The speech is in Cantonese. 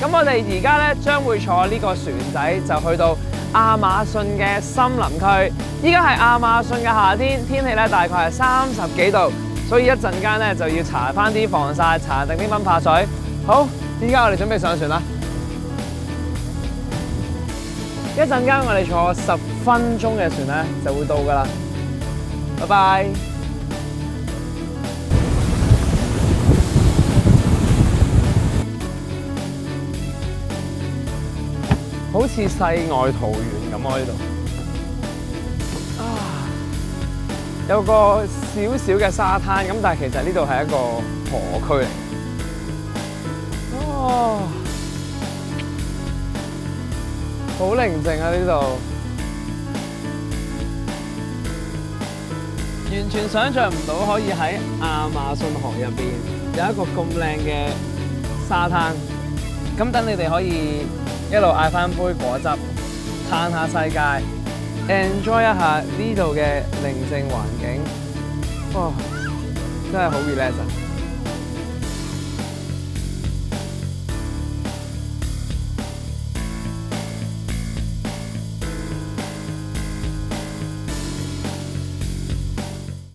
咁我哋而家咧將會坐呢個船仔就去到亞馬遜嘅森林區。依家係亞馬遜嘅夏天，天氣咧大概係30幾度，所以一陣間咧就要搽翻啲防曬，搽定啲蚊怕水。好，依家我哋準備上船啦。一陣間我哋坐10分鐘嘅船咧就會到㗎啦。拜拜。好似世外桃源咁喎呢度。有個小小嘅沙灘，咁但係其實呢度係一個河區嚟。哦，好寧靜啊呢度，完全想像唔到可以喺亞馬遜河入邊有一個咁靚嘅沙灘。咁等你哋可以一路嗌翻杯果汁，嘆下世界。enjoy 一下呢度嘅寧靜環境，哇，真係好 relax。